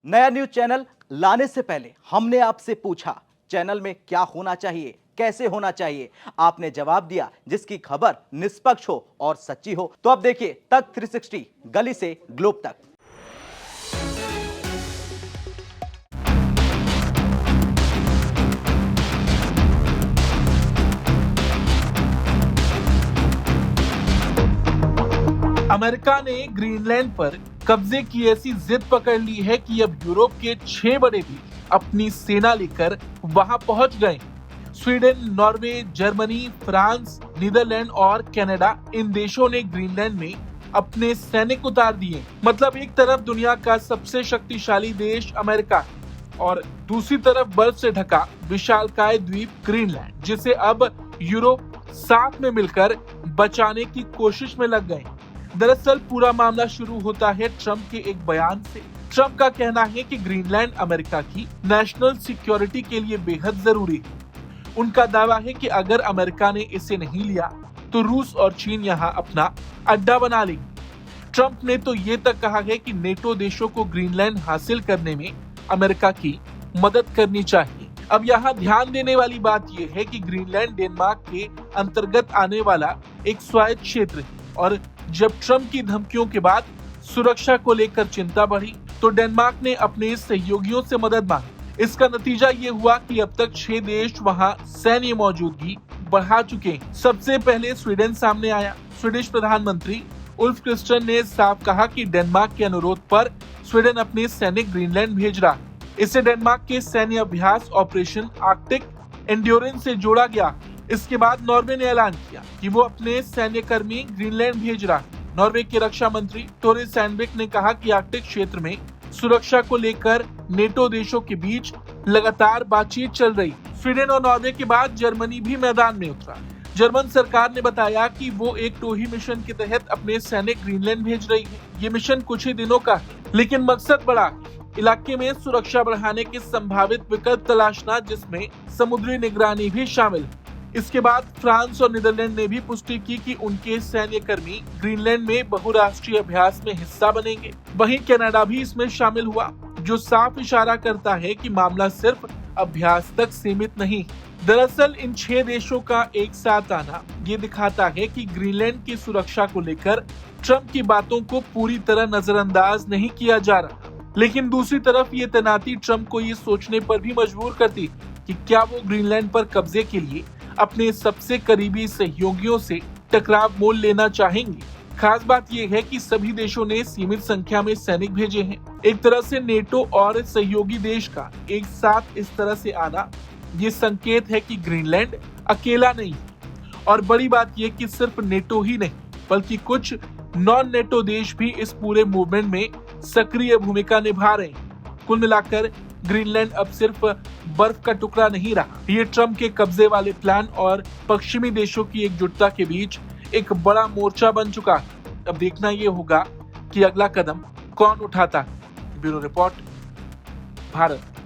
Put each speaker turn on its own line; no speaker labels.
नया news channel लाने से पहले हमने आपसे पूछा चैनल में क्या होना चाहिए, कैसे होना चाहिए। आपने जवाब दिया जिसकी खबर निष्पक्ष हो और सच्ची हो। तो अब देखिए तक 360 गली से ग्लोब तक।
अमेरिका ने ग्रीनलैंड पर कब्जे की ऐसी जिद पकड़ ली है कि अब यूरोप के 6 बड़े देश अपनी सेना लेकर वहां पहुंच गए। Sweden, Norway, Germany, France, Netherland और कनाडा, इन देशों ने ग्रीनलैंड में अपने सैनिक उतार दिए। मतलब एक तरफ दुनिया का सबसे शक्तिशाली देश अमेरिका और दूसरी तरफ बर्फ से ढका विशालकाय द्वीप ग्रीनलैंड, जिसे अब यूरोप साथ में मिलकर बचाने की कोशिश में लग गए। दरअसल पूरा मामला शुरू होता है ट्रंप के एक बयान से। ट्रंप का कहना है कि ग्रीनलैंड अमेरिका की नेशनल सिक्योरिटी के लिए बेहद जरूरी है। उनका दावा है कि अगर अमेरिका ने इसे नहीं लिया तो रूस और चीन यहाँ अपना अड्डा बना लेंगे। ट्रंप ने तो ये तक कहा है कि नेटो देशों को ग्रीनलैंड हासिल करने में अमेरिका की मदद करनी चाहिए। अब यहाँ ध्यान देने वाली बात यह है कि ग्रीनलैंड डेनमार्क के अंतर्गत आने वाला एक स्वायत्त क्षेत्र है और जब ट्रंप की धमकियों के बाद सुरक्षा को लेकर चिंता बढ़ी तो डेनमार्क ने अपने सहयोगियों से मदद मांगी। इसका नतीजा ये हुआ कि अब तक 6 देश वहां सैन्य मौजूदगी बढ़ा चुके हैं। सबसे पहले स्वीडन सामने आया। स्वीडिश प्रधानमंत्री उल्फ क्रिस्टन ने साफ कहा कि डेनमार्क के अनुरोध पर स्वीडन अपने सैनिक ग्रीनलैंड भेज रहा है। इसे डेनमार्क के सैन्य अभ्यास ऑपरेशन आर्कटिक एंड्योरेंस से जोड़ा गया। इसके बाद नॉर्वे ने ऐलान किया कि वो अपने सैन्य कर्मी ग्रीनलैंड भेज रहा है। नॉर्वे के रक्षा मंत्री टोरे सैंडबेक ने कहा कि आर्कटिक क्षेत्र में सुरक्षा को लेकर नेटो देशों के बीच लगातार बातचीत चल रही। स्वीडन और नॉर्वे के बाद जर्मनी भी मैदान में उतरा। जर्मन सरकार ने बताया कि वो एक टोही मिशन के तहत अपने सैनिक ग्रीनलैंड भेज रही है। ये मिशन कुछ ही दिनों का है, लेकिन मकसद बड़ा है। इलाके में सुरक्षा बढ़ाने के संभावित विकल्प तलाशना, जिसमें समुद्री निगरानी भी शामिल है। इसके बाद फ्रांस और नीदरलैंड ने भी पुष्टि की कि उनके सैन्य कर्मी ग्रीनलैंड में बहुराष्ट्रीय अभ्यास में हिस्सा बनेंगे। वहीं कनाडा भी इसमें शामिल हुआ, जो साफ इशारा करता है कि मामला सिर्फ अभ्यास तक सीमित नहीं। दरअसल इन 6 देशों का एक साथ आना ये दिखाता है कि ग्रीनलैंड की सुरक्षा को लेकर ट्रंप की बातों को पूरी तरह नजरअंदाज नहीं किया जा रहा। लेकिन दूसरी तरफ ये तैनाती ट्रंप को ये सोचने पर भी मजबूर करती कि क्या वो ग्रीनलैंड पर कब्जे के लिए अपने सबसे करीबी सहयोगियों से टकराव मोल लेना चाहेंगे। खास बात यह है कि सभी देशों ने सीमित संख्या में सैनिक भेजे हैं। एक तरह से नेटो और सहयोगी देश का एक साथ इस तरह से आना ये संकेत है कि ग्रीनलैंड अकेला नहीं है। और बड़ी बात यह कि सिर्फ नेटो ही नहीं बल्कि कुछ नॉन नेटो देश भी इस पूरे मूवमेंट में सक्रिय भूमिका निभा रहे हैं। कुल मिलाकर ग्रीनलैंड अब सिर्फ बर्फ का टुकड़ा नहीं रहा। ये ट्रंप के कब्जे वाले प्लान और पश्चिमी देशों की एकजुटता के बीच एक बड़ा मोर्चा बन चुका है। अब देखना ये होगा कि अगला कदम कौन उठाता है। Bureau report, Bharat.